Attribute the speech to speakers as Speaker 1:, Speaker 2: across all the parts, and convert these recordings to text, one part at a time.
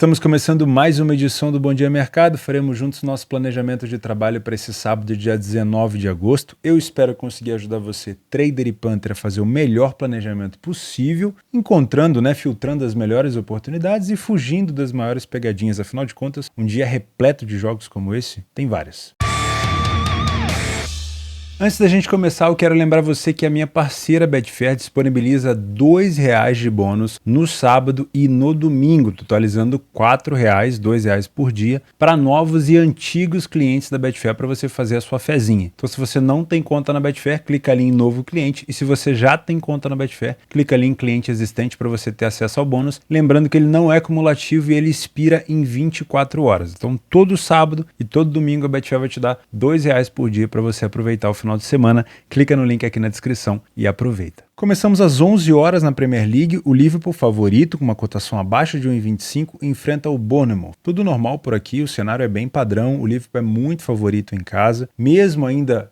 Speaker 1: Estamos começando mais uma edição do Bom Dia Mercado. Faremos juntos nosso planejamento de trabalho para esse sábado, dia 19 de agosto. Eu espero conseguir ajudar você, trader e punter, a fazer o melhor planejamento possível, encontrando, filtrando as melhores oportunidades e fugindo das maiores pegadinhas. Afinal de contas, um dia repleto de jogos como esse, tem várias. Antes da gente começar, eu quero lembrar você que a minha parceira Betfair disponibiliza R$2 de bônus no sábado e no domingo, totalizando R$4, R$2 por dia, para novos e antigos clientes da Betfair para você fazer a sua fezinha. Então, se você não tem conta na Betfair, clica ali em novo cliente, e se você já tem conta na Betfair, clica ali em cliente existente para você ter acesso ao bônus. Lembrando que ele não é cumulativo e ele expira em 24 horas. Então, todo sábado e todo domingo a Betfair vai te dar R$2 por dia para você aproveitar o final de semana. Clica no link aqui na descrição e aproveita. Começamos às 11 horas na Premier League. O Liverpool, favorito, com uma cotação abaixo de 1,25, enfrenta o Bournemouth. Tudo normal por aqui, o cenário é bem padrão, o Liverpool é muito favorito em casa, mesmo ainda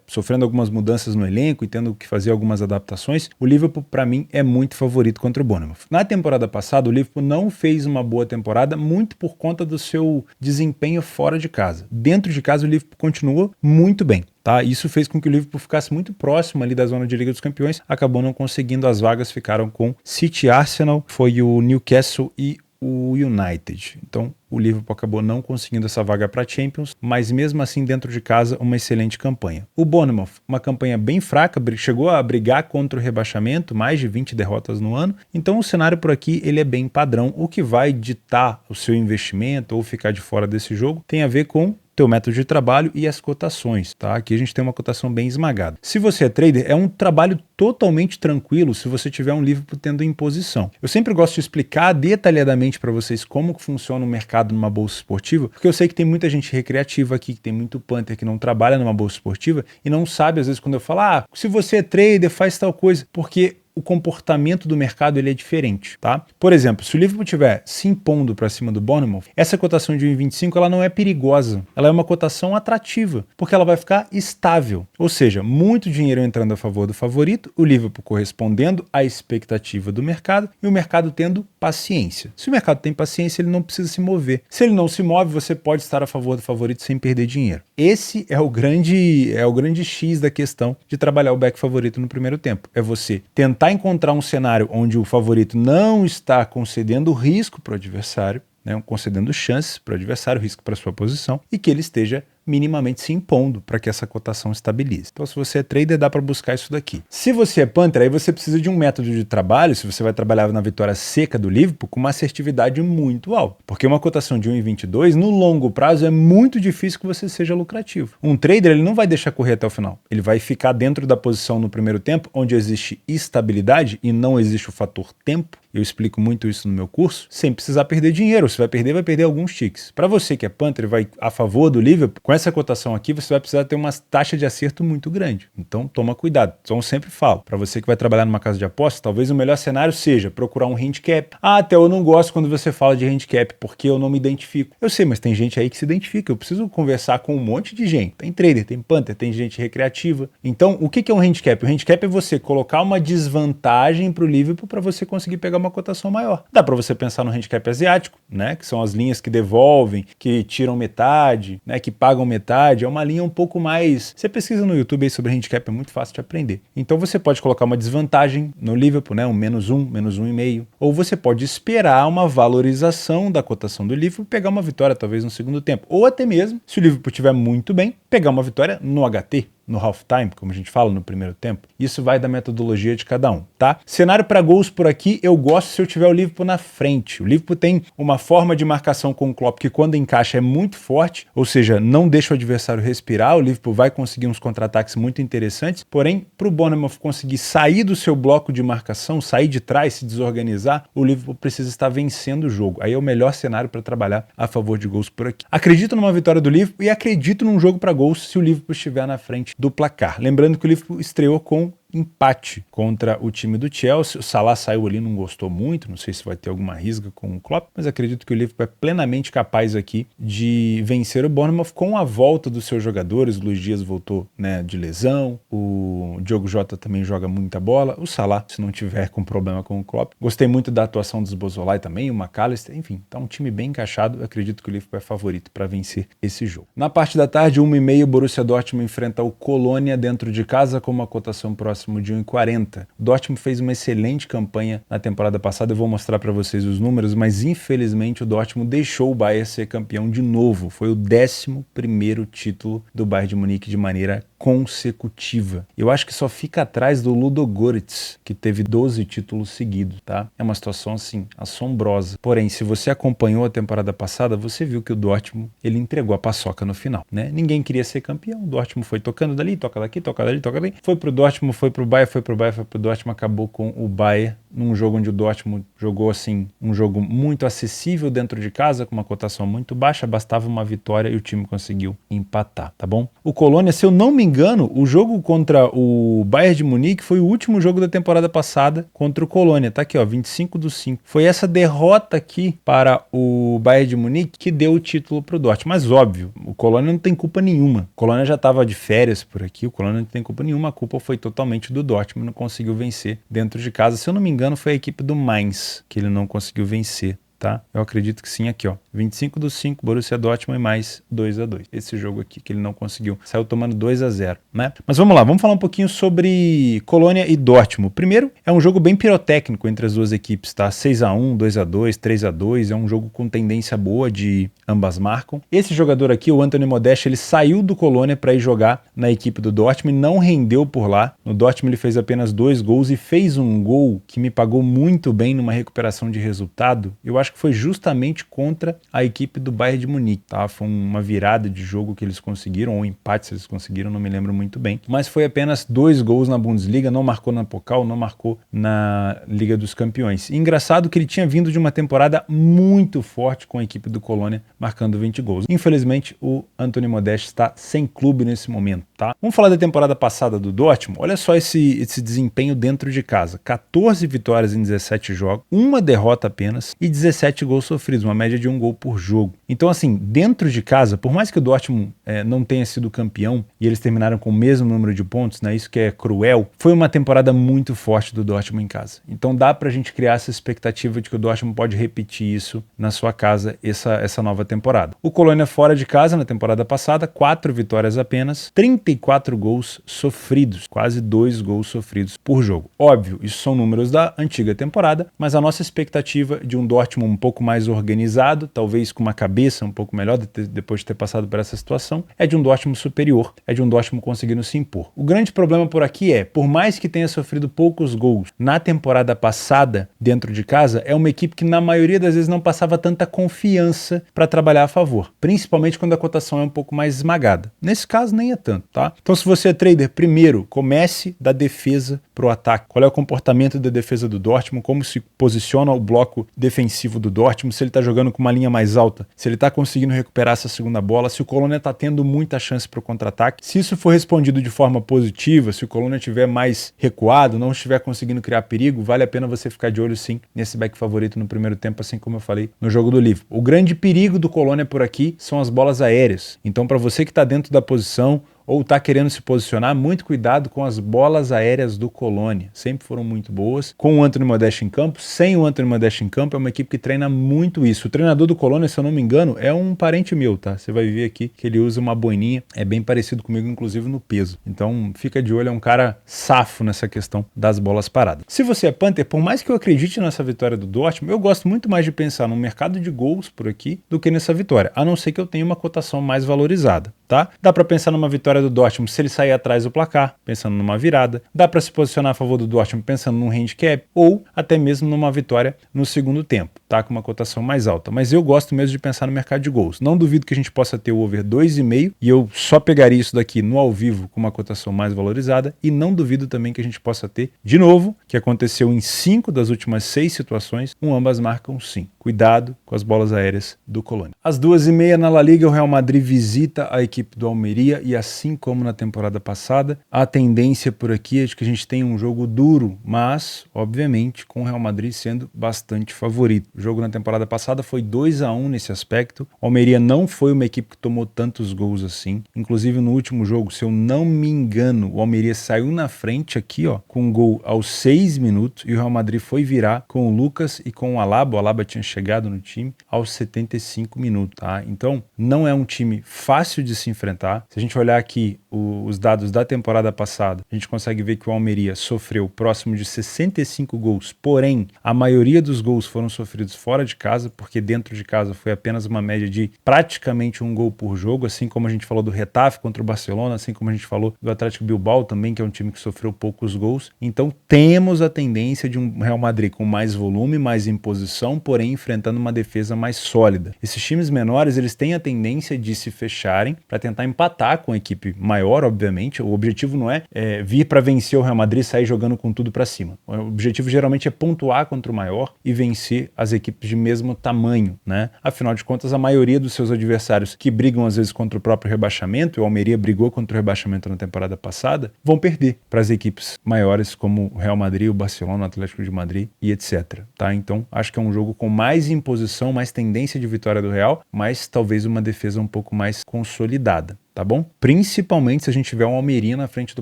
Speaker 1: sofrendo algumas mudanças no elenco e tendo que fazer algumas adaptações, o Liverpool, para mim, é muito favorito contra o Bournemouth. Na temporada passada, o Liverpool não fez uma boa temporada, muito por conta do seu desempenho fora de casa. Dentro de casa, o Liverpool continuou muito bem. Isso fez com que o Liverpool ficasse muito próximo ali da zona de Liga dos Campeões, acabou não conseguindo, as vagas ficaram com City, Arsenal, foi o Newcastle e o United. Então o Liverpool acabou não conseguindo essa vaga para Champions, mas mesmo assim dentro de casa uma excelente campanha. O Bournemouth, uma campanha bem fraca, chegou a brigar contra o rebaixamento, mais de 20 derrotas no ano, então o cenário por aqui ele é bem padrão. O que vai ditar o seu investimento ou ficar de fora desse jogo tem a ver com teu método de trabalho e as cotações, tá? Aqui a gente tem uma cotação bem esmagada. Se você é trader, é um trabalho totalmente tranquilo se você tiver um Liverpool tendo imposição. Eu sempre gosto de explicar detalhadamente para vocês como que funciona o mercado numa bolsa esportiva, porque eu sei que tem muita gente recreativa aqui, que tem muito punter que não trabalha numa bolsa esportiva e não sabe, às vezes, quando eu falo, se você é trader, faz tal coisa, porque o comportamento do mercado ele é diferente, tá? Por exemplo, se o Liverpool estiver se impondo para cima do Bournemouth, essa cotação de 1,25 ela não é perigosa, ela é uma cotação atrativa, porque ela vai ficar estável, ou seja, muito dinheiro entrando a favor do favorito, o Liverpool correspondendo à expectativa do mercado e o mercado tendo paciência. Se o mercado tem paciência, ele não precisa se mover. Se ele não se move, você pode estar a favor do favorito sem perder dinheiro. Esse é o grande X da questão de trabalhar o back favorito no primeiro tempo. É você tentar encontrar um cenário onde o favorito não está concedendo risco para o adversário, concedendo chances para o adversário, risco para a sua posição, e que ele esteja minimamente se impondo para que essa cotação estabilize. Então, se você é trader, dá para buscar isso daqui. Se você é punter, aí você precisa de um método de trabalho, se você vai trabalhar na vitória seca do Liverpool, com uma assertividade muito alta. Porque uma cotação de 1,22, no longo prazo, é muito difícil que você seja lucrativo. Um trader, ele não vai deixar correr até o final. Ele vai ficar dentro da posição no primeiro tempo, onde existe estabilidade e não existe o fator tempo. Eu explico muito isso no meu curso, sem precisar perder dinheiro. Você vai perder alguns ticks. Para você que é punter e vai a favor do Liverpool, com essa cotação aqui, você vai precisar ter uma taxa de acerto muito grande. Então, toma cuidado. Então, eu sempre falo, para você que vai trabalhar numa casa de apostas, talvez o melhor cenário seja procurar um handicap. Até eu não gosto quando você fala de handicap, porque eu não me identifico. Eu sei, mas tem gente aí que se identifica. Eu preciso conversar com um monte de gente. Tem trader, tem punter, tem gente recreativa. Então, o que é um handicap? O handicap é você colocar uma desvantagem para o Liverpool para você conseguir pegar uma cotação maior. Dá para você pensar no handicap asiático, que são as linhas que devolvem, que tiram metade, que pagam metade. É uma linha um pouco mais... Você pesquisa no YouTube aí sobre handicap, é muito fácil de aprender. Então você pode colocar uma desvantagem no Liverpool, um -1, -1,5. Ou você pode esperar uma valorização da cotação do Liverpool e pegar uma vitória talvez no segundo tempo. Ou até mesmo, se o Liverpool estiver muito bem, pegar uma vitória no HT, no halftime, como a gente fala no primeiro tempo. Isso vai da metodologia de cada um, tá? Cenário para gols por aqui, eu gosto se eu tiver o Liverpool na frente. O Liverpool tem uma forma de marcação com o Klopp que quando encaixa é muito forte, ou seja, não deixa o adversário respirar, o Liverpool vai conseguir uns contra-ataques muito interessantes, porém, para o Bournemouth conseguir sair do seu bloco de marcação, sair de trás, se desorganizar, o Liverpool precisa estar vencendo o jogo. Aí é o melhor cenário para trabalhar a favor de gols por aqui. Acredito numa vitória do Liverpool e acredito num jogo para gols se o Liverpool estiver na frente do placar. Lembrando que o Liverpool estreou com empate contra o time do Chelsea. O Salah saiu ali, não gostou muito, não sei se vai ter alguma risga com o Klopp, mas acredito que o Liverpool é plenamente capaz aqui de vencer o Bournemouth com a volta dos seus jogadores. O Luiz Dias voltou, né, de lesão, o Diogo Jota também joga muita bola, o Salah, se não tiver com problema com o Klopp. Gostei muito da atuação dos Szoboszlai também, o McAllister, enfim, tá um time bem encaixado. Eu acredito que o Liverpool é favorito para vencer esse jogo. Na parte da tarde, 1h30, o Borussia Dortmund enfrenta o Colônia dentro de casa com uma cotação próximo de 1,40. O Dortmund fez uma excelente campanha na temporada passada, eu vou mostrar para vocês os números, mas infelizmente o Dortmund deixou o Bayern ser campeão de novo. Foi o 11º título do Bayern de Munique de maneira consecutiva. Eu acho que só fica atrás do Ludogorets, que teve 12 títulos seguidos, tá? É uma situação, assim, assombrosa. Porém, se você acompanhou a temporada passada, você viu que o Dortmund, ele entregou a paçoca no final, né? Ninguém queria ser campeão, o Dortmund foi tocando dali, toca daqui, toca dali, toca dali. Foi pro Dortmund, foi pro Bayern, foi pro Bayern, foi pro Dortmund, acabou com o Bayern num jogo onde o Dortmund jogou, assim, um jogo muito acessível dentro de casa, com uma cotação muito baixa, bastava uma vitória e o time conseguiu empatar, tá bom? O Colônia, se eu não me engano, o jogo contra o Bayern de Munique foi o último jogo da temporada passada contra o Colônia, tá aqui, ó, 25/5. Foi essa derrota aqui para o Bayern de Munique que deu o título pro Dortmund, mas óbvio, o Colônia não tem culpa nenhuma. O Colônia já estava de férias por aqui, o Colônia não tem culpa nenhuma, a culpa foi totalmente do Dortmund, não conseguiu vencer dentro de casa. Se eu não me engano, foi a equipe do Mainz que ele não conseguiu vencer, tá? Eu acredito que sim, aqui ó, 25/5, Borussia Dortmund e mais 2/2. Esse jogo aqui que ele não conseguiu, saiu tomando 2/0, né? Mas vamos lá, vamos falar um pouquinho sobre Colônia e Dortmund. Primeiro, é um jogo bem pirotécnico entre as duas equipes, tá? 6-1, 2-2, 3-2, é um jogo com tendência boa de ambas marcam. Esse jogador aqui, o Anthony Modeste, ele saiu do Colônia para ir jogar na equipe do Dortmund, não rendeu por lá. No Dortmund ele fez apenas 2 gols e fez um gol que me pagou muito bem numa recuperação de resultado. Eu acho que foi justamente contra a equipe do Bayern de Munique, tá? Foi uma virada de jogo que eles conseguiram, ou um empate se eles conseguiram, não me lembro muito bem. Mas foi apenas 2 gols na Bundesliga, não marcou na Pokal, não marcou na Liga dos Campeões. E engraçado que ele tinha vindo de uma temporada muito forte com a equipe do Colônia, marcando 20 gols. Infelizmente, o Anthony Modeste está sem clube nesse momento, tá? Vamos falar da temporada passada do Dortmund. Olha só esse desempenho dentro de casa. 14 vitórias em 17 jogos, uma derrota apenas e 17 gols sofridos, uma média de 1 gol por jogo. Então, assim, dentro de casa, por mais que o Dortmund não tenha sido campeão e eles terminaram com o mesmo número de pontos, né? Isso que é cruel, foi uma temporada muito forte do Dortmund em casa. Então dá pra gente criar essa expectativa de que o Dortmund pode repetir isso na sua casa essa nova temporada. O Colônia fora de casa na temporada passada, 4 vitórias apenas, 34 gols sofridos, quase 2 gols sofridos por jogo. Óbvio, isso são números da antiga temporada, mas a nossa expectativa de um Dortmund um pouco mais organizado, talvez com uma cabeça um pouco melhor depois de ter passado por essa situação, é de um Dortmund superior, é de um Dortmund conseguindo se impor. O grande problema por aqui é, por mais que tenha sofrido poucos gols na temporada passada dentro de casa, é uma equipe que na maioria das vezes não passava tanta confiança para trabalhar a favor, principalmente quando a cotação é um pouco mais esmagada. Nesse caso nem é tanto, tá? Então se você é trader, primeiro comece da defesa pro ataque. Qual é o comportamento da defesa do Dortmund, como se posiciona o bloco defensivo do Dortmund, se ele tá jogando com uma linha mais alta, se ele tá conseguindo recuperar essa segunda bola, se o Colônia tá tendo muita chance pro contra-ataque. Se isso for respondido de forma positiva, se o Colônia estiver mais recuado, não estiver conseguindo criar perigo, vale a pena você ficar de olho sim nesse back favorito no primeiro tempo, assim como eu falei no jogo do Liverpool. O grande perigo do Colônia por aqui são as bolas aéreas. Então, para você que está dentro da posição ou está querendo se posicionar, muito cuidado com as bolas aéreas do Colônia. Sempre foram muito boas. Com o Anthony Modeste em campo, sem o Anthony Modeste em campo, é uma equipe que treina muito isso. O treinador do Colônia, se eu não me engano, é um parente meu, tá? Você vai ver aqui que ele usa uma boininha, é bem parecido comigo, inclusive no peso. Então, fica de olho, é um cara safo nessa questão das bolas paradas. Se você é Panther, por mais que eu acredite nessa vitória do Dortmund, eu gosto muito mais de pensar no mercado de gols por aqui do que nessa vitória, a não ser que eu tenha uma cotação mais valorizada, tá? Dá para pensar numa vitória do Dortmund se ele sair atrás do placar, pensando numa virada. Dá para se posicionar a favor do Dortmund pensando num handicap ou até mesmo numa vitória no segundo tempo, tá? Com uma cotação mais alta. Mas eu gosto mesmo de pensar no mercado de gols. Não duvido que a gente possa ter o over 2,5 e eu só pegaria isso daqui no ao vivo com uma cotação mais valorizada e não duvido também que a gente possa ter, de novo, que aconteceu em 5 das últimas 6 situações, ambas marcam sim. Cuidado com as bolas aéreas do Colônia. Às 2h30 na La Liga, o Real Madrid visita a equipe equipe do Almeria e assim como na temporada passada, a tendência por aqui é de que a gente tenha um jogo duro, mas, obviamente, com o Real Madrid sendo bastante favorito. O jogo na temporada passada foi 2-1 nesse aspecto. O Almeria não foi uma equipe que tomou tantos gols assim. Inclusive no último jogo, se eu não me engano, o Almeria saiu na frente aqui, ó, com um gol aos 6 minutos e o Real Madrid foi virar com o Lucas e com o Alaba. O Alaba tinha chegado no time aos 75 minutos, tá? Então, não é um time fácil de se enfrentar. Se a gente olhar aqui os dados da temporada passada, a gente consegue ver que o Almeria sofreu próximo de 65 gols, porém, a maioria dos gols foram sofridos fora de casa, porque dentro de casa foi apenas uma média de praticamente um gol por jogo, assim como a gente falou do Getafe contra o Barcelona, assim como a gente falou do Atlético Bilbao também, que é um time que sofreu poucos gols. Então, temos a tendência de um Real Madrid com mais volume, mais imposição, porém enfrentando uma defesa mais sólida. Esses times menores, eles têm a tendência de se fecharem para tentar empatar com a equipe maior, obviamente. O objetivo não é vir para vencer o Real Madrid e sair jogando com tudo para cima. O objetivo geralmente é pontuar contra o maior e vencer as equipes de mesmo tamanho, né? Afinal de contas, a maioria dos seus adversários que brigam às vezes contra o próprio rebaixamento, e o Almeria brigou contra o rebaixamento na temporada passada, vão perder para as equipes maiores como o Real Madrid, o Barcelona, o Atlético de Madrid e etc. Tá? Então, acho que é um jogo com mais imposição, mais tendência de vitória do Real, mas talvez uma defesa um pouco mais consolidada. Tá bom? Principalmente se a gente tiver um Almeria na frente do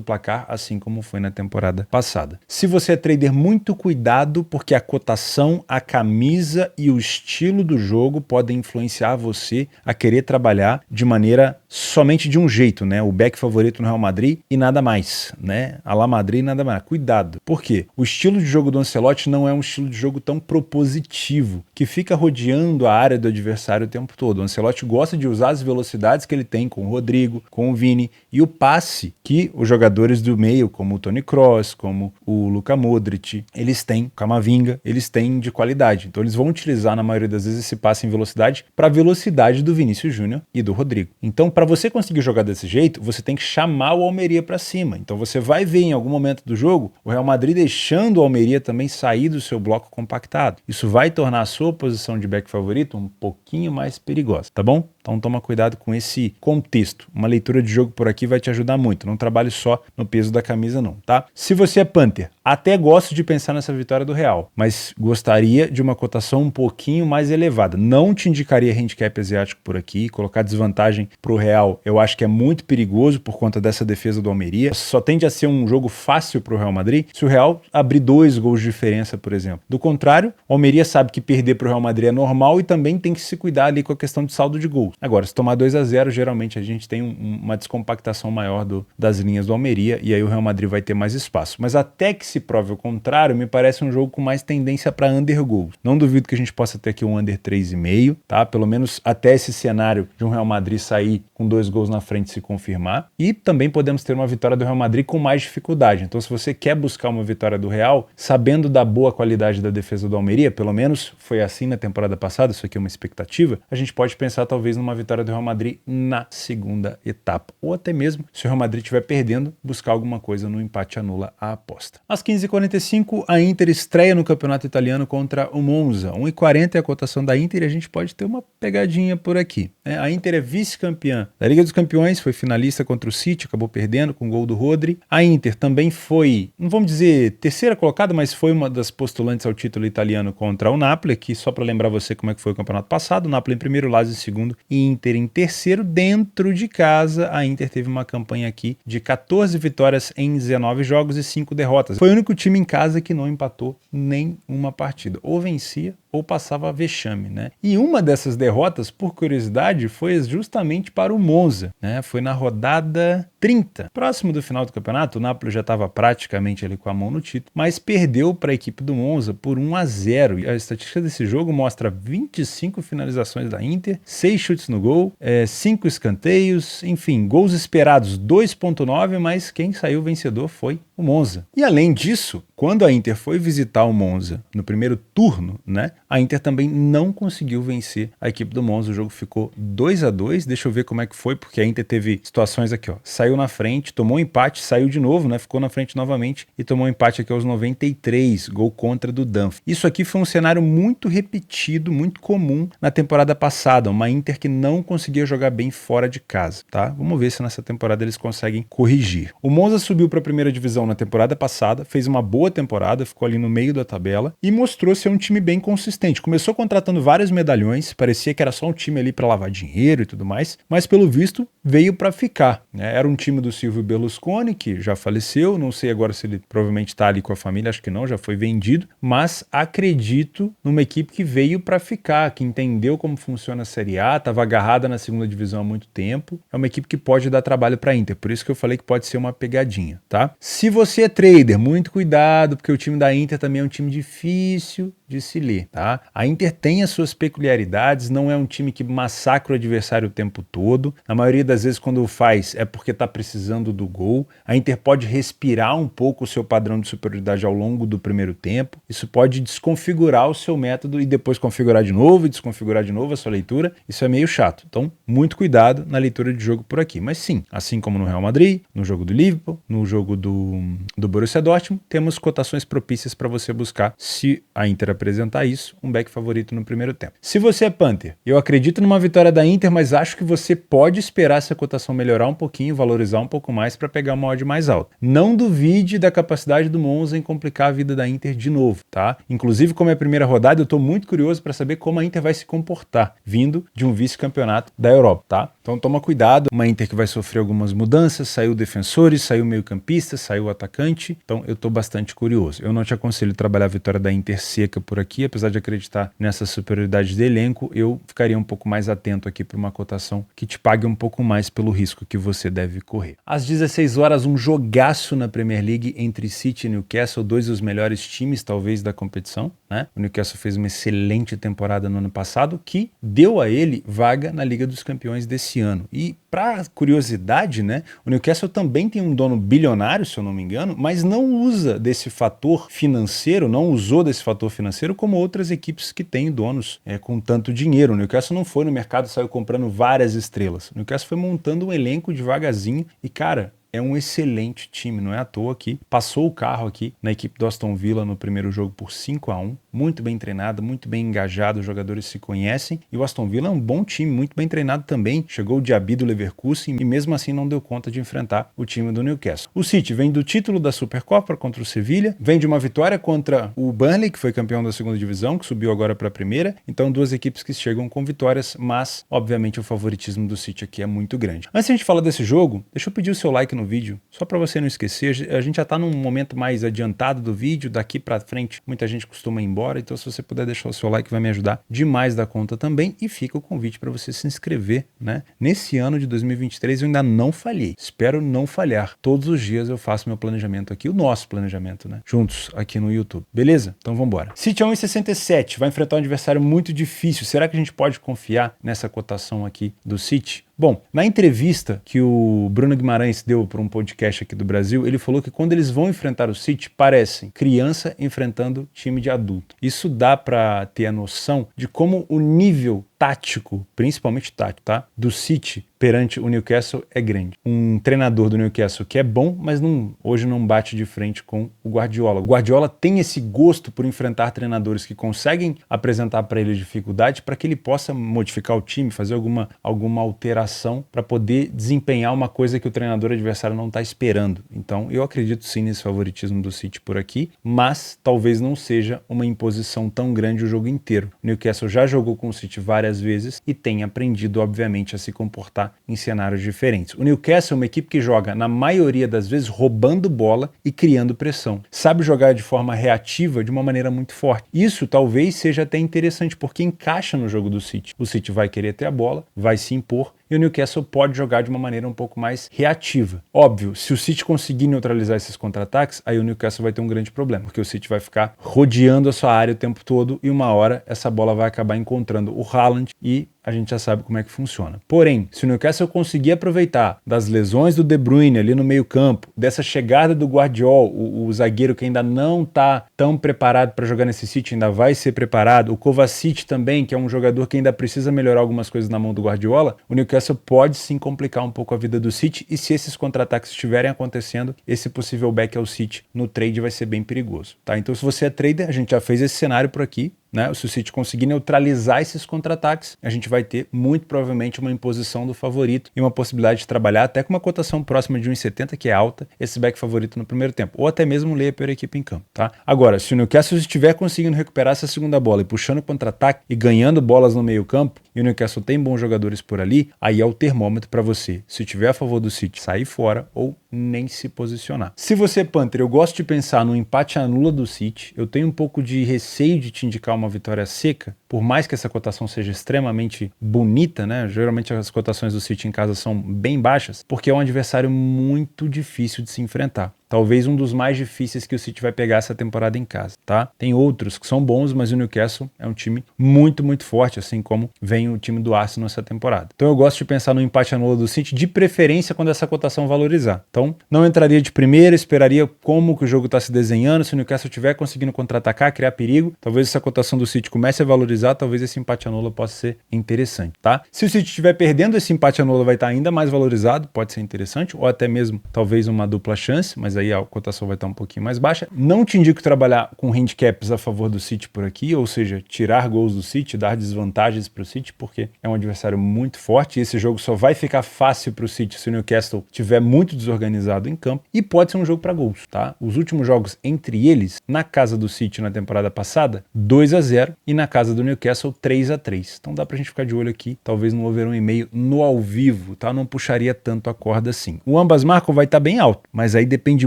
Speaker 1: placar, assim como foi na temporada passada. Se você é trader, muito cuidado, porque a cotação, a camisa e o estilo do jogo podem influenciar você a querer trabalhar de maneira somente de um jeito, né? O back favorito no Real Madrid e nada mais, né? A La Madrid e nada mais. Cuidado. Por quê? O estilo de jogo do Ancelotti não é um estilo de jogo tão propositivo, que fica rodeando a área do adversário o tempo todo. O Ancelotti gosta de usar as velocidades que ele tem com o Rodrigo, com o Vini, e o passe que os jogadores do meio, como o Toni Kroos, como o Luka Modric, eles têm, o Camavinga, eles têm de qualidade. Então eles vão utilizar na maioria das vezes esse passe em velocidade para a velocidade do Vinícius Júnior e do Rodrigo. Então, para você conseguir jogar desse jeito, você tem que chamar o Almeria para cima. Então você vai ver em algum momento do jogo o Real Madrid deixando o Almeria também sair do seu bloco compactado. Isso vai tornar a sua posição de back favorito um pouquinho mais perigosa, tá bom? Então toma cuidado com esse contexto. Uma leitura de jogo por aqui vai te ajudar muito. Não trabalhe só no peso da camisa não, tá? Se você é Panther, até gosto de pensar nessa vitória do Real, mas gostaria de uma cotação um pouquinho mais elevada. Não te indicaria handicap asiático por aqui. Colocar desvantagem pro Real, eu acho que é muito perigoso por conta dessa defesa do Almeria. Só tende a ser um jogo fácil pro Real Madrid se o Real abrir 2 gols de diferença, por exemplo. Do contrário, o Almeria sabe que perder pro Real Madrid é normal e também tem que se cuidar ali com a questão de saldo de gols. Agora, se tomar 2-0, geralmente a gente tem uma descompactação maior das linhas do Almeria e aí o Real Madrid vai ter mais espaço. Mas até que se prove o contrário, me parece um jogo com mais tendência para under gols. Não duvido que a gente possa ter aqui um under 3,5, tá? Pelo menos até esse cenário de um Real Madrid sair com 2 gols na frente se confirmar. E também podemos ter uma vitória do Real Madrid com mais dificuldade. Então, se você quer buscar uma vitória do Real, sabendo da boa qualidade da defesa do Almeria, pelo menos foi assim na temporada passada, isso aqui é uma expectativa, a gente pode pensar talvez numa vitória do Real Madrid na segunda etapa. Ou até mesmo, se o Real Madrid estiver perdendo, buscar alguma coisa no empate anula a aposta. Às 15h45, a Inter estreia no Campeonato Italiano contra o Monza. 1,40 é a cotação da Inter e a gente pode ter uma pegadinha por aqui. A Inter é vice-campeã da Liga dos Campeões, foi finalista contra o City, acabou perdendo com o gol do Rodri. A Inter também foi, não vamos dizer terceira colocada, mas foi uma das postulantes ao título italiano contra o Napoli, aqui só para lembrar você como é que foi o campeonato passado. O Napoli em primeiro, Lazio em segundo e Inter em terceiro. Dentro de casa, a Inter teve uma campanha aqui de 14 vitórias em 19 jogos e 5 derrotas. Foi o único time em casa que não empatou nem uma partida. Ou vencia ou passava vexame, né? E uma dessas derrotas, por curiosidade, foi justamente para o Monza, né? Foi na rodada 30. Próximo do final do campeonato, o Napoli já estava praticamente ali com a mão no título, mas perdeu para a equipe do Monza por 1-0. E a estatística desse jogo mostra 25 finalizações da Inter, 6 chutes no gol, 5 escanteios, enfim, gols esperados 2,9, mas quem saiu vencedor foi o Monza. E além disso, quando a Inter foi visitar o Monza no primeiro turno, né, a Inter também não conseguiu vencer a equipe do Monza. O jogo ficou 2-2. Deixa eu ver como é que foi, porque a Inter teve situações aqui, ó. Saiu na frente, tomou um empate, saiu de novo, né, ficou na frente novamente e tomou um empate aqui aos 93, gol contra do Danf. Isso aqui foi um cenário muito repetido, muito comum na temporada passada, uma Inter que não conseguia jogar bem fora de casa, tá? Vamos ver se nessa temporada eles conseguem corrigir. O Monza subiu para a primeira divisão na temporada passada, fez uma boa temporada, ficou ali no meio da tabela e mostrou ser um time bem consistente. Começou contratando vários medalhões, parecia que era só um time ali para lavar dinheiro e tudo mais, mas pelo visto veio para ficar, né? Era um time do Silvio Berlusconi, que já faleceu, não sei agora se ele provavelmente está ali com a família, acho que não, já foi vendido, mas acredito numa equipe que veio para ficar, que entendeu como funciona a Série A, estava agarrada na segunda divisão há muito tempo, é uma equipe que pode dar trabalho para a Inter, por isso que eu falei que pode ser uma pegadinha, tá? Se você é trader, muito cuidado, porque o time da Inter também é um time difícil de se ler, tá? A Inter tem as suas peculiaridades, não é um time que massacra o adversário o tempo todo, na maioria das vezes quando o faz é porque está precisando do gol. A Inter pode respirar um pouco o seu padrão de superioridade ao longo do primeiro tempo, isso pode desconfigurar o seu método e depois configurar de novo e desconfigurar de novo a sua leitura, isso é meio chato, então muito cuidado na leitura de jogo por aqui, mas sim, assim como no Real Madrid, no jogo do Liverpool, no jogo do Borussia Dortmund, temos cotações propícias para você buscar, se a Inter apresentar isso, um back favorito no primeiro tempo. Se você é Panther, eu acredito numa vitória da Inter, mas acho que você pode esperar essa cotação melhorar um pouquinho, valorizar um pouco mais para pegar uma odd mais alta. Não duvide da capacidade do Monza em complicar a vida da Inter de novo, tá? Inclusive, como é a primeira rodada, eu estou muito curioso para saber como a Inter vai se comportar, vindo de um vice-campeonato da Europa, tá? Então toma cuidado, uma Inter que vai sofrer algumas mudanças, saiu defensores, saiu meio-campista, saiu atacante, então eu estou bastante curioso. Eu não te aconselho trabalhar a vitória da Inter seca por aqui, apesar de acreditar nessa superioridade de elenco, eu ficaria um pouco mais atento aqui para uma cotação que te pague um pouco mais pelo risco que você deve correr. Às 16 horas, um jogaço na Premier League entre City e Newcastle, dois dos melhores times talvez da competição, né? O Newcastle fez uma excelente temporada no ano passado, que deu a ele vaga na Liga dos Campeões desse ano. E para curiosidade, né, o Newcastle também tem um dono bilionário, se eu não me engano, mas não usa desse fator financeiro, não usou desse fator financeiro como outras equipes que têm donos com tanto dinheiro. O Newcastle não foi no mercado e saiu comprando várias estrelas. O Newcastle foi montando um elenco devagarzinho e, cara, é um excelente time, não é à toa que passou o carro aqui na equipe do Aston Villa no primeiro jogo por 5-1, muito bem treinado, muito bem engajado, os jogadores se conhecem e o Aston Villa é um bom time, muito bem treinado também, chegou o Diaby do Leverkusen e mesmo assim não deu conta de enfrentar o time do Newcastle. O City vem do título da Supercopa contra o Sevilla, vem de uma vitória contra o Burnley, que foi campeão da segunda divisão, que subiu agora para a primeira, então duas equipes que chegam com vitórias, mas obviamente o favoritismo do City aqui é muito grande. Antes de a gente falar desse jogo, deixa eu pedir o seu like no vídeo, só para você não esquecer, a gente já está num momento mais adiantado do vídeo, daqui para frente muita gente costuma ir embora, então se você puder deixar o seu like vai me ajudar demais da conta também e fica o convite para você se inscrever, né? Nesse ano de 2023 eu ainda não falhei, espero não falhar, todos os dias eu faço meu planejamento aqui, o nosso planejamento, né? Juntos aqui no YouTube, beleza? Então vamos embora. City a 1,67, vai enfrentar um adversário muito difícil, será que a gente pode confiar nessa cotação aqui do City? Bom, na entrevista que o Bruno Guimarães deu para um podcast aqui do Brasil, ele falou que quando eles vão enfrentar o City, parecem criança enfrentando time de adulto. Isso dá para ter a noção de como o nível tático, principalmente tático, tá? Do City perante o Newcastle é grande. Um treinador do Newcastle que é bom, mas hoje não bate de frente com o Guardiola. O Guardiola tem esse gosto por enfrentar treinadores que conseguem apresentar para ele dificuldade para que ele possa modificar o time, fazer alguma alteração para poder desempenhar uma coisa que o treinador adversário não está esperando. Então eu acredito sim nesse favoritismo do City por aqui, mas talvez não seja uma imposição tão grande o jogo inteiro. O Newcastle já jogou com o City várias vezes e tem aprendido, obviamente, a se comportar em cenários diferentes. O Newcastle é uma equipe que joga, na maioria das vezes, roubando bola e criando pressão. Sabe jogar de forma reativa de uma maneira muito forte. Isso talvez seja até interessante, porque encaixa no jogo do City. O City vai querer ter a bola, vai se impor, e o Newcastle pode jogar de uma maneira um pouco mais reativa. Óbvio, se o City conseguir neutralizar esses contra-ataques, aí o Newcastle vai ter um grande problema, porque o City vai ficar rodeando a sua área o tempo todo e uma hora essa bola vai acabar encontrando o Haaland e a gente já sabe como é que funciona. Porém, se o Newcastle conseguir aproveitar das lesões do De Bruyne ali no meio campo, dessa chegada do Guardiol, o zagueiro que ainda não está tão preparado para jogar nesse City, ainda vai ser preparado, o Kovacic também, que é um jogador que ainda precisa melhorar algumas coisas na mão do Guardiola, o Newcastle pode sim complicar um pouco a vida do City, e se esses contra-ataques estiverem acontecendo, esse possível back ao City no trade vai ser bem perigoso, tá? Então se você é trader, a gente já fez esse cenário por aqui, né? Se o City conseguir neutralizar esses contra-ataques, a gente vai ter muito provavelmente uma imposição do favorito e uma possibilidade de trabalhar até com uma cotação próxima de 1,70, que é alta, esse back favorito no primeiro tempo, ou até mesmo ler a pior equipe em campo, tá? Agora, se o Newcastle estiver conseguindo recuperar essa segunda bola e puxando contra-ataque e ganhando bolas no meio campo, e o Newcastle tem bons jogadores por ali, aí é o termômetro para você, se tiver a favor do City, sair fora ou nem se posicionar. Se você, Panther, eu gosto de pensar no empate anula do City, eu tenho um pouco de receio de te indicar uma vitória seca, por mais que essa cotação seja extremamente bonita, né? Geralmente as cotações do City em casa são bem baixas, porque é um adversário muito difícil de se enfrentar. Talvez um dos mais difíceis que o City vai pegar essa temporada em casa, tá? Tem outros que são bons, mas o Newcastle é um time muito, muito forte, assim como vem o time do Arsenal nessa temporada. Então eu gosto de pensar no empate anula do City, de preferência quando essa cotação valorizar. Então não entraria de primeira, esperaria como que o jogo está se desenhando, se o Newcastle estiver conseguindo contra-atacar, criar perigo, talvez essa cotação do City comece a valorizar, talvez esse empate anula possa ser interessante, tá? Se o City estiver perdendo, esse empate anula vai estar ainda mais valorizado, pode ser interessante, ou até mesmo talvez uma dupla chance, mas aí a cotação vai estar um pouquinho mais baixa. Não te indico trabalhar com handicaps a favor do City por aqui, ou seja, tirar gols do City, dar desvantagens para o City, porque é um adversário muito forte e esse jogo só vai ficar fácil para o City se o Newcastle estiver muito desorganizado em campo, e pode ser um jogo para gols, tá? Os últimos jogos entre eles, na casa do City na temporada passada, 2-0, e na casa do Newcastle 3-3. Então dá pra gente ficar de olho aqui, talvez no over 1,5 no ao vivo, tá? Não puxaria tanto a corda assim. O ambas marcam vai estar bem alto, mas aí depende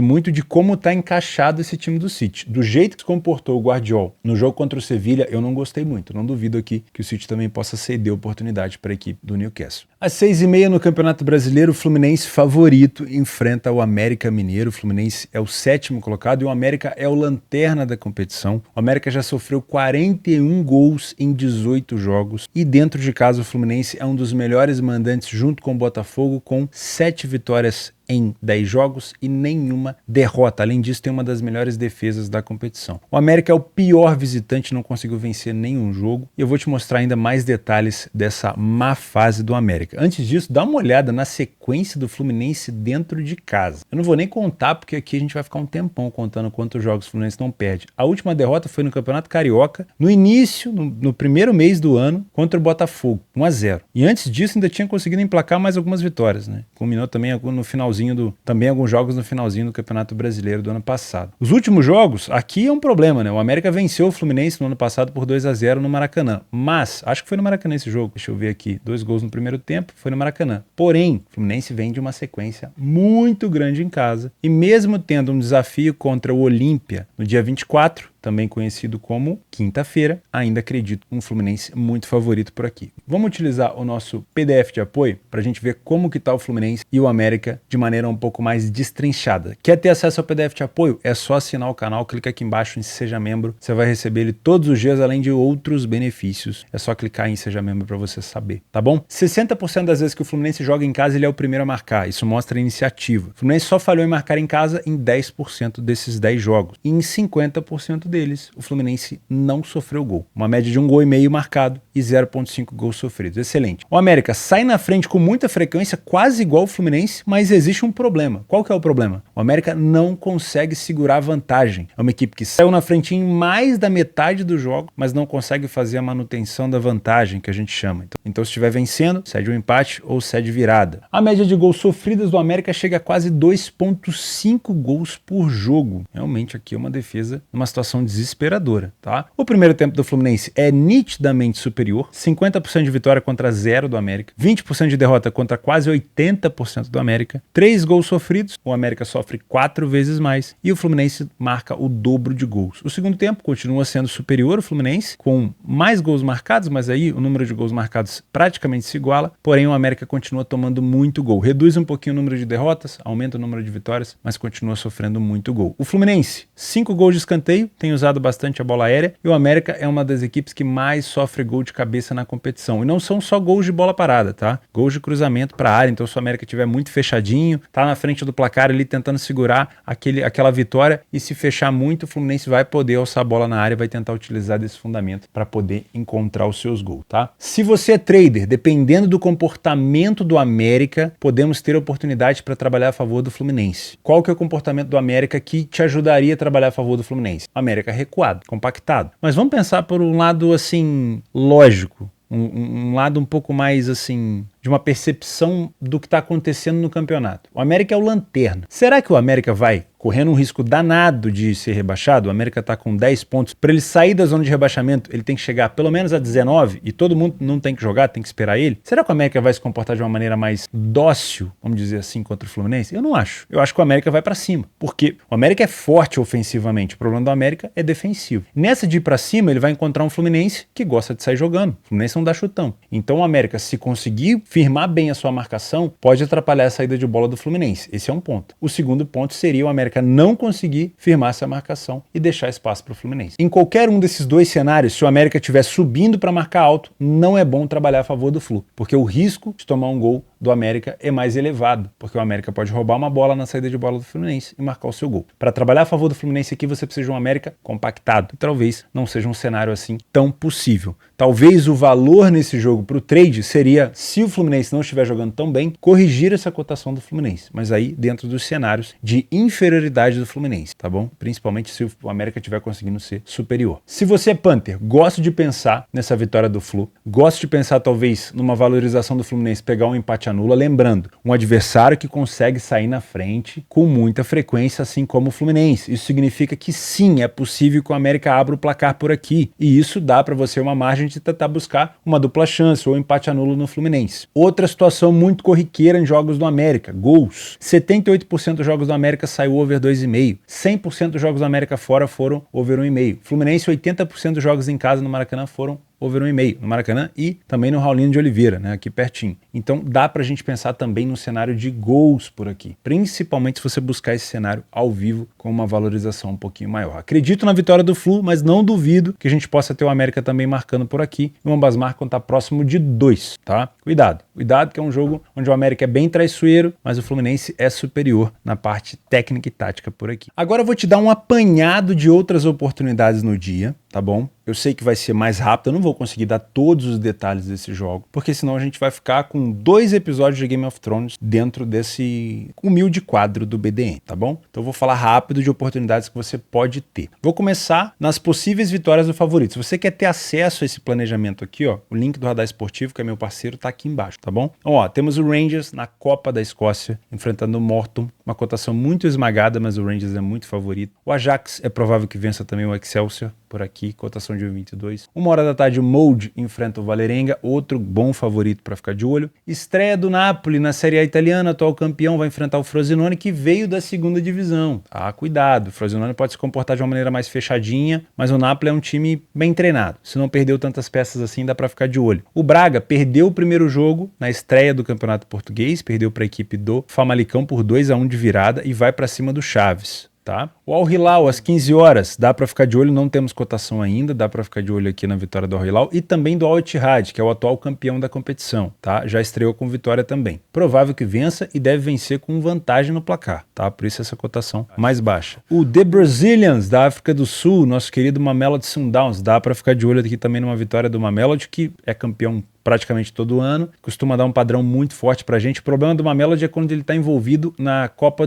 Speaker 1: muito de como está encaixado esse time do City. Do jeito que se comportou o Guardiola no jogo contra o Sevilla, eu não gostei muito. Não duvido aqui que o City também possa ceder oportunidade para a equipe do Newcastle. Às 6h30 no Campeonato Brasileiro, o Fluminense favorito enfrenta o América Mineiro. O Fluminense é o 7º colocado e o América é o lanterna da competição. O América já sofreu 41 gols em 18 jogos e dentro de casa o Fluminense é um dos melhores mandantes junto com o Botafogo, com 7 vitórias em 10 jogos e nenhuma derrota. Além disso, tem uma das melhores defesas da competição. O América é o pior visitante, não conseguiu vencer nenhum jogo. E eu vou te mostrar ainda mais detalhes dessa má fase do América. Antes disso, dá uma olhada na sequência do Fluminense dentro de casa. Eu não vou nem contar, porque aqui a gente vai ficar um tempão contando quantos jogos o Fluminense não perde. A última derrota foi no Campeonato Carioca, no início, no primeiro mês do ano, contra o Botafogo, 1-0. E antes disso, ainda tinha conseguido emplacar mais algumas vitórias, né? Culminou também no finalzinho também alguns jogos no finalzinho do Campeonato Brasileiro do ano passado. Os últimos jogos, aqui é um problema, né? O América venceu o Fluminense no ano passado por 2-0 no Maracanã, mas, acho que foi no Maracanã esse jogo, deixa eu ver aqui, 2 gols no primeiro tempo, foi no Maracanã. Porém, o Fluminense vem de uma sequência muito grande em casa, e mesmo tendo um desafio contra o Olímpia no dia 24, também conhecido como quinta-feira, ainda acredito um Fluminense muito favorito por aqui. Vamos utilizar o nosso PDF de apoio para a gente ver como que está o Fluminense e o América de maneira um pouco mais destrinchada. Quer ter acesso ao PDF de apoio? É só assinar o canal, clica aqui embaixo em Seja Membro, você vai receber ele todos os dias, além de outros benefícios. É só clicar em Seja Membro para você saber, tá bom? 60% das vezes que o Fluminense joga em casa, ele é o primeiro a marcar, isso mostra a iniciativa. O Fluminense só falhou em marcar em casa em 10% desses 10 jogos, e em 50% deles, o Fluminense não sofreu gol. Uma média de 1,5 gol marcado e 0,5 gols sofridos. Excelente. O América sai na frente com muita frequência, quase igual o Fluminense, mas existe um problema. Qual que é o problema? O América não consegue segurar a vantagem. É uma equipe que saiu na frente em mais da metade do jogo, mas não consegue fazer a manutenção da vantagem, que a gente chama. Então se estiver vencendo, cede um empate ou cede virada. A média de gols sofridos do América chega a quase 2,5 gols por jogo. Realmente aqui é uma defesa numa situação desesperadora, tá? O primeiro tempo do Fluminense é nitidamente superior, 50% de vitória contra 0 do América, 20% de derrota contra quase 80% do América, 3 gols sofridos, o América sofre 4 vezes mais e o Fluminense marca o dobro de gols. O segundo tempo continua sendo superior o Fluminense, com mais gols marcados, mas aí o número de gols marcados praticamente se iguala, porém o América continua tomando muito gol, reduz um pouquinho o número de derrotas, aumenta o número de vitórias, mas continua sofrendo muito gol. O Fluminense, 5 gols de escanteio, tem tem usado bastante a bola aérea e o América é uma das equipes que mais sofre gol de cabeça na competição. E não são só gols de bola parada, tá? Gols de cruzamento para a área. Então, se o América estiver muito fechadinho, tá na frente do placar ali tentando segurar aquela vitória e se fechar muito, o Fluminense vai poder alçar a bola na área e vai tentar utilizar desse fundamento para poder encontrar os seus gols, tá? Se você é trader, dependendo do comportamento do América, podemos ter oportunidade para trabalhar a favor do Fluminense. Qual que é o comportamento do América que te ajudaria a trabalhar a favor do Fluminense? América recuado, compactado. Mas vamos pensar por um lado assim, lógico, um lado um pouco mais assim, de uma percepção do que está acontecendo no campeonato. O América é o lanterna. Será que o América vai correndo um risco danado de ser rebaixado? O América está com 10 pontos. Para ele sair da zona de rebaixamento, ele tem que chegar pelo menos a 19 e todo mundo não tem que jogar, tem que esperar ele? Será que o América vai se comportar de uma maneira mais dócil, vamos dizer assim, contra o Fluminense? Eu não acho. Eu acho que o América vai para cima, porque o América é forte ofensivamente. O problema do América é defensivo. Nessa de ir para cima, ele vai encontrar um Fluminense que gosta de sair jogando. O Fluminense não dá chutão. Então o América, se conseguir firmar bem a sua marcação, pode atrapalhar a saída de bola do Fluminense. Esse é um ponto. O segundo ponto seria o América não conseguir firmar essa marcação e deixar espaço para o Fluminense. Em qualquer um desses dois cenários, se o América estiver subindo para marcar alto, não é bom trabalhar a favor do Flu, porque o risco de tomar um gol do América é mais elevado, porque o América pode roubar uma bola na saída de bola do Fluminense e marcar o seu gol. Para trabalhar a favor do Fluminense aqui, você precisa de um América compactado. Talvez não seja um cenário assim tão possível. Talvez o valor nesse jogo para o trade seria, se o Fluminense não estiver jogando tão bem, corrigir essa cotação do Fluminense. Mas aí dentro dos cenários de inferioridade do Fluminense, tá bom? Principalmente se o América estiver conseguindo ser superior. Se você é Panther, gosta de pensar nessa vitória do Flu, gosta de pensar talvez numa valorização do Fluminense, pegar um empate anula, lembrando, um adversário que consegue sair na frente com muita frequência, assim como o Fluminense. Isso significa que sim, é possível que o América abra o placar por aqui. E isso dá para você uma margem de tentar buscar uma dupla chance ou empate anulo no Fluminense. Outra situação muito corriqueira em jogos do América, gols. 78% dos jogos do América saiu over 2,5. 100% dos jogos do América fora foram over 1,5. Fluminense, 80% dos jogos em casa no Maracanã foram over 1,5 no Maracanã e também no Raulino de Oliveira, né, aqui pertinho. Então dá pra gente pensar também no cenário de gols por aqui, principalmente se você buscar esse cenário ao vivo com uma valorização um pouquinho maior. Acredito na vitória do Flu, mas não duvido que a gente possa ter o América também marcando por aqui e o ambas marcam tá próximo de 2, tá? Cuidado que é um jogo onde o América é bem traiçoeiro, mas o Fluminense é superior na parte técnica e tática por aqui. Agora eu vou te dar um apanhado de outras oportunidades no dia, tá bom? Eu sei que vai ser mais rápido, eu não vou conseguir dar todos os detalhes desse jogo, porque senão a gente vai ficar com 2 episódios de Game of Thrones dentro desse humilde quadro do BDN, tá bom? Então eu vou falar rápido de oportunidades que você pode ter. Vou começar nas possíveis vitórias do favorito. Se você quer ter acesso a esse planejamento aqui, ó, o link do Radar Esportivo, que é meu parceiro, tá aqui embaixo, tá bom? Então, ó, temos o Rangers na Copa da Escócia, enfrentando o Morton, uma cotação muito esmagada, mas o Rangers é muito favorito. O Ajax é provável que vença também o Excelsior, por aqui, cotação de 1,22. 1h da tarde, o Molde enfrenta o Valerenga, outro bom favorito para ficar de olho. Estreia do Napoli na Série A italiana, atual campeão, vai enfrentar o Frosinone, que veio da segunda divisão. Ah, cuidado, o Frosinone pode se comportar de uma maneira mais fechadinha, mas o Napoli é um time bem treinado. Se não perdeu tantas peças assim, dá para ficar de olho. O Braga perdeu o primeiro jogo na estreia do Campeonato Português, perdeu para a equipe do Famalicão por 2-1 de virada e vai para cima do Chaves. Tá? O Al Hilal às 15 horas, dá para ficar de olho, não temos cotação ainda, dá para ficar de olho aqui na vitória do Al Hilal e também do Al Ittihad, que é o atual campeão da competição, tá? Já estreou com vitória também. Provável que vença e deve vencer com vantagem no placar, tá? Por isso essa cotação mais baixa. O The Brazilians da África do Sul, nosso querido Mamelodi Sundowns, dá para ficar de olho aqui também numa vitória do Mamelodi, que é campeão praticamente todo ano, costuma dar um padrão muito forte pra gente. O problema do Mamelodi é quando ele tá envolvido na Copa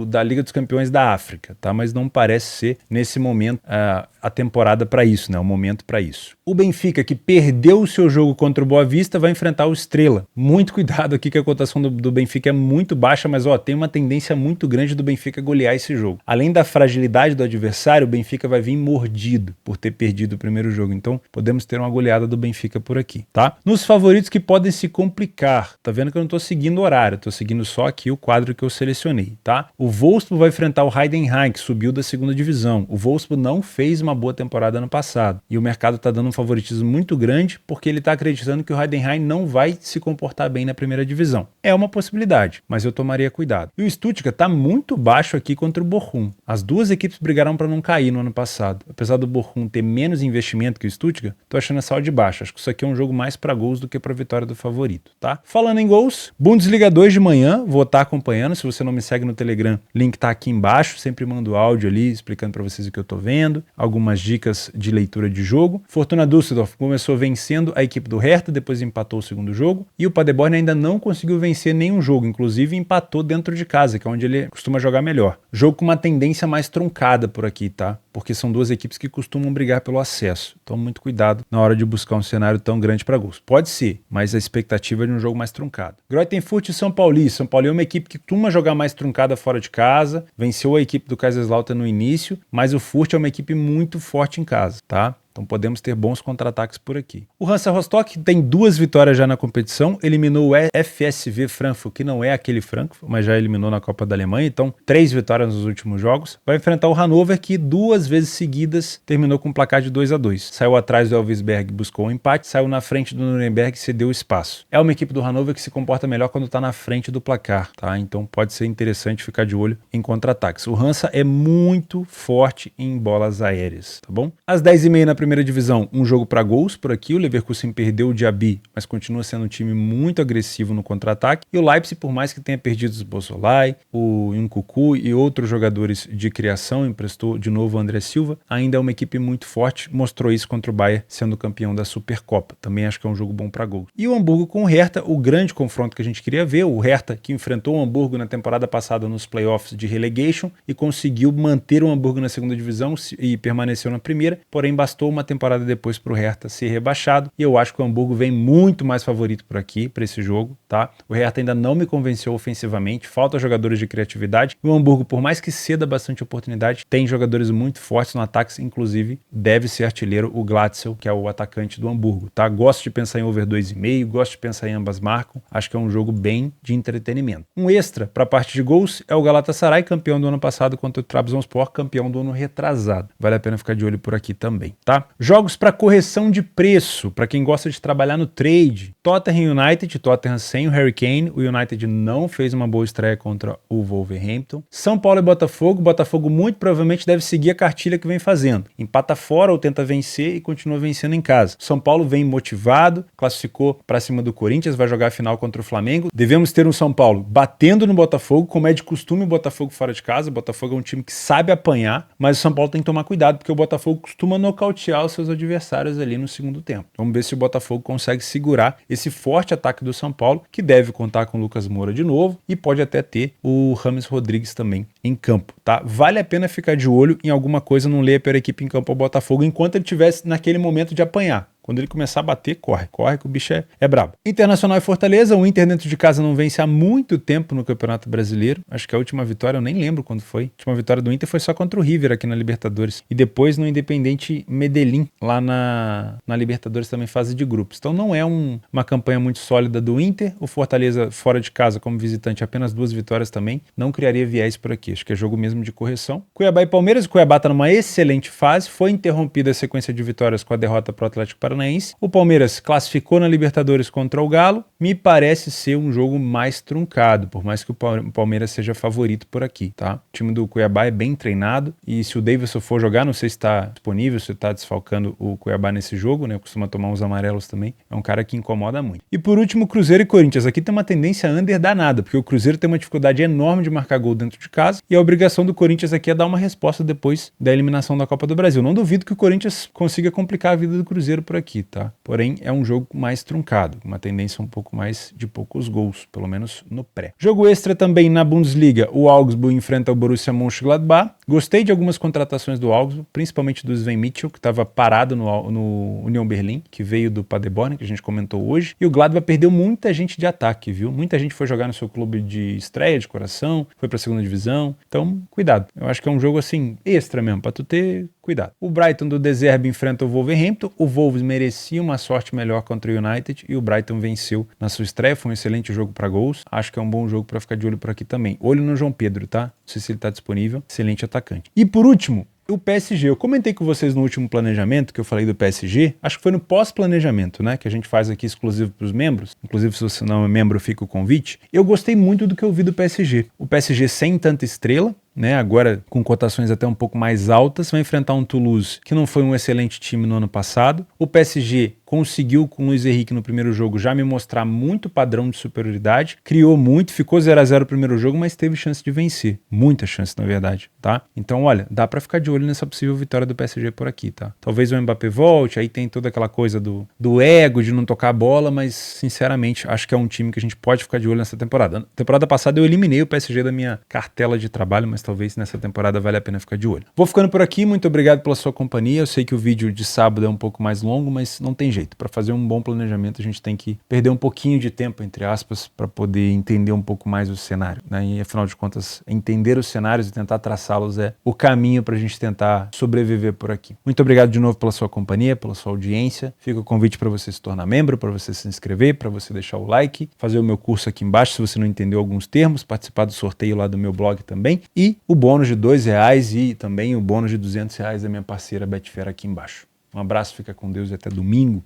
Speaker 1: da Liga dos Campeões da África, tá? Mas não parece ser nesse momento a temporada para isso, né? O momento para isso. O Benfica, que perdeu o seu jogo contra o Boa Vista, vai enfrentar o Estrela. Muito cuidado aqui que a cotação do Benfica é muito baixa, mas ó, tem uma tendência muito grande do Benfica golear esse jogo. Além da fragilidade do adversário, o Benfica vai vir mordido por ter perdido o primeiro jogo. Então, podemos ter uma goleada do Benfica por aqui, tá? Nos favoritos que podem se complicar, tá vendo que eu não tô seguindo o horário, tô seguindo só aqui o quadro que eu selecionei, tá? O Wolfsburg vai enfrentar o Heidenheim, que subiu da segunda divisão. O Wolfsburg não fez uma uma boa temporada ano passado. E o mercado está dando um favoritismo muito grande porque ele está acreditando que o Heidenheim não vai se comportar bem na primeira divisão. É uma possibilidade, mas eu tomaria cuidado. E o Stuttgart está muito baixo aqui contra o Bochum. As duas equipes brigaram para não cair no ano passado. Apesar do Bochum ter menos investimento que o Stuttgart, tô achando essa odd baixa. Acho que isso aqui é um jogo mais para gols do que para vitória do favorito, tá? Falando em gols, Bundesliga 2 de manhã, vou estar acompanhando. Se você não me segue no Telegram, link tá aqui embaixo. Sempre mando áudio ali explicando para vocês o que eu tô vendo, algumas dicas de leitura de jogo. Fortuna Düsseldorf começou vencendo a equipe do Hertha, depois empatou o segundo jogo. E o Paderborn ainda não conseguiu vencer nenhum jogo, inclusive empatou dentro de casa, que é onde ele costuma jogar melhor. Jogo com uma tendência mais truncada por aqui, tá? Porque são duas equipes que costumam brigar pelo acesso. Então, muito cuidado na hora de buscar um cenário tão grande para gols. Pode ser, mas a expectativa é de um jogo mais truncado. Greuther Fürth e São Paulo. São Paulo é uma equipe que costuma jogar mais truncada fora de casa. Venceu a equipe do Kaiserslautern no início, mas o Fürth é uma equipe muito forte em casa, tá? Então podemos ter bons contra-ataques por aqui. O Hansa Rostock tem 2 vitórias já na competição, eliminou o FSV Frankfurt, que não é aquele Frankfurt, mas já eliminou na Copa da Alemanha, então 3 vitórias nos últimos jogos. Vai enfrentar o Hannover, que 2 vezes seguidas terminou com um placar de 2-2. Saiu atrás do Elversberg, buscou um empate, saiu na frente do Nuremberg e cedeu espaço. É uma equipe do Hannover que se comporta melhor quando está na frente do placar, tá? Então pode ser interessante ficar de olho em contra-ataques. O Hansa é muito forte em bolas aéreas, tá bom? Às 10h30 na primeira divisão, um jogo para gols por aqui. O Leverkusen perdeu o Diaby, mas continua sendo um time muito agressivo no contra-ataque. E o Leipzig, por mais que tenha perdido os Bosolai, o Nkunku e outros jogadores de criação, emprestou de novo o André Silva, ainda é uma equipe muito forte. Mostrou isso contra o Bayern, sendo campeão da Supercopa. Também acho que é um jogo bom para gols. E o Hamburgo com o Hertha, o grande confronto que a gente queria ver. O Hertha que enfrentou o Hamburgo na temporada passada nos playoffs de relegation e conseguiu manter o Hamburgo na segunda divisão e permaneceu na primeira, porém bastou uma temporada depois para o Hertha ser rebaixado, e eu acho que o Hamburgo vem muito mais favorito por aqui, para esse jogo, tá? O Hertha ainda não me convenceu ofensivamente, falta jogadores de criatividade, e o Hamburgo, por mais que ceda bastante oportunidade, tem jogadores muito fortes no ataque, inclusive deve ser artilheiro o Glatzel, que é o atacante do Hamburgo, tá? Gosto de pensar em over 2,5, gosto de pensar em ambas marcam, acho que é um jogo bem de entretenimento. Um extra para a parte de gols é o Galatasaray, campeão do ano passado contra o Trabzonspor, campeão do ano retrasado. Vale a pena ficar de olho por aqui também, tá? Jogos para correção de preço, para quem gosta de trabalhar no trade. Tottenham United, Tottenham sem o Harry Kane, o United não fez uma boa estreia contra o Wolverhampton. São Paulo e Botafogo, Botafogo muito provavelmente deve seguir a cartilha que vem fazendo. Empata fora ou tenta vencer e continua vencendo em casa. São Paulo vem motivado, classificou para cima do Corinthians, vai jogar a final contra o Flamengo. Devemos ter um São Paulo batendo no Botafogo, como é de costume o Botafogo fora de casa. O Botafogo é um time que sabe apanhar, mas o São Paulo tem que tomar cuidado, porque o Botafogo costuma nocautear os seus adversários ali no segundo tempo. Vamos ver se o Botafogo consegue segurar esse forte ataque do São Paulo, que deve contar com o Lucas Moura de novo e pode até ter o James Rodrigues também em campo, tá? Vale a pena ficar de olho em alguma coisa, não leia a pior equipe em campo ao Botafogo enquanto ele estivesse naquele momento de apanhar. Quando ele começar a bater, corre que o bicho é brabo. Internacional e Fortaleza, o Inter dentro de casa não vence há muito tempo no Campeonato Brasileiro. Acho que a última vitória, eu nem lembro quando foi. A última vitória do Inter foi só contra o River aqui na Libertadores. E depois no Independente Medellín, lá na Libertadores também fase de grupos. Então não é uma campanha muito sólida do Inter. O Fortaleza fora de casa como visitante, apenas 2 vitórias também. Não criaria viés por aqui. Acho que é jogo mesmo de correção. Cuiabá e Palmeiras. O Cuiabá está numa excelente fase. Foi interrompida a sequência de vitórias com a derrota para o Atlético Paranaense. O Palmeiras classificou na Libertadores contra o Galo. Me parece ser um jogo mais truncado, por mais que o Palmeiras seja favorito por aqui, tá? O time do Cuiabá é bem treinado e se o Davidson for jogar, não sei se está disponível, se está desfalcando o Cuiabá nesse jogo, né? Costuma tomar uns amarelos também. É um cara que incomoda muito. E por último, Cruzeiro e Corinthians. Aqui tem uma tendência under danada, porque o Cruzeiro tem uma dificuldade enorme de marcar gol dentro de casa e a obrigação do Corinthians aqui é dar uma resposta depois da eliminação da Copa do Brasil. Não duvido que o Corinthians consiga complicar a vida do Cruzeiro por aqui, tá? Porém, é um jogo mais truncado, uma tendência um pouco mais de poucos gols, pelo menos no pré. Jogo extra também na Bundesliga, o Augsburg enfrenta o Borussia Mönchengladbach. Gostei de algumas contratações do Augsburg, principalmente do Sven Mitchell, que estava parado no Union Berlin, que veio do Paderborn, que a gente comentou hoje. E o Gladbach perdeu muita gente de ataque, viu? Muita gente foi jogar no seu clube de estreia, de coração, foi para a segunda divisão. Então, cuidado. Eu acho que é um jogo assim, extra mesmo, para tu ter cuidado. O Brighton do De Zerbi enfrenta o Wolverhampton. O Wolves merecia uma sorte melhor contra o United e o Brighton venceu na sua estreia. Foi um excelente jogo para gols. Acho que é um bom jogo para ficar de olho por aqui também. Olho no João Pedro, tá? Não sei se ele tá disponível. Excelente atacante. E por último, O PSG, eu comentei com vocês no último planejamento que eu falei do PSG, acho que foi no pós-planejamento, né, que a gente faz aqui exclusivo para os membros, inclusive se você não é membro fica o convite. Eu gostei muito do que eu vi do PSG. O PSG sem tanta estrela, né, agora com cotações até um pouco mais altas, vai enfrentar um Toulouse que não foi um excelente time no ano passado. O PSG conseguiu com o Luiz Henrique no primeiro jogo já me mostrar muito padrão de superioridade, criou muito, ficou 0-0 o primeiro jogo, mas teve chance de vencer, muita chance na verdade, tá? Então olha, dá pra ficar de olho nessa possível vitória do PSG por aqui, tá? Talvez o Mbappé volte, aí tem toda aquela coisa do ego de não tocar a bola, mas sinceramente acho que é um time que a gente pode ficar de olho nessa temporada. Na temporada passada eu eliminei o PSG da minha cartela de trabalho, mas talvez nessa temporada vale a pena ficar de olho. Vou ficando por aqui, muito obrigado pela sua companhia. Eu sei que o vídeo de sábado é um pouco mais longo, mas não tem jeito. Para fazer um bom planejamento, a gente tem que perder um pouquinho de tempo, entre aspas, para poder entender um pouco mais o cenário, né? E afinal de contas, entender os cenários e tentar traçá-los é o caminho para a gente tentar sobreviver por aqui. Muito obrigado de novo pela sua companhia, pela sua audiência. Fica o convite para você se tornar membro, para você se inscrever, para você deixar o like, fazer o meu curso aqui embaixo se você não entendeu alguns termos, participar do sorteio lá do meu blog também, e o bônus de R$2 e também o bônus de R$200 da minha parceira Betfair aqui embaixo. Um abraço, fica com Deus e até domingo.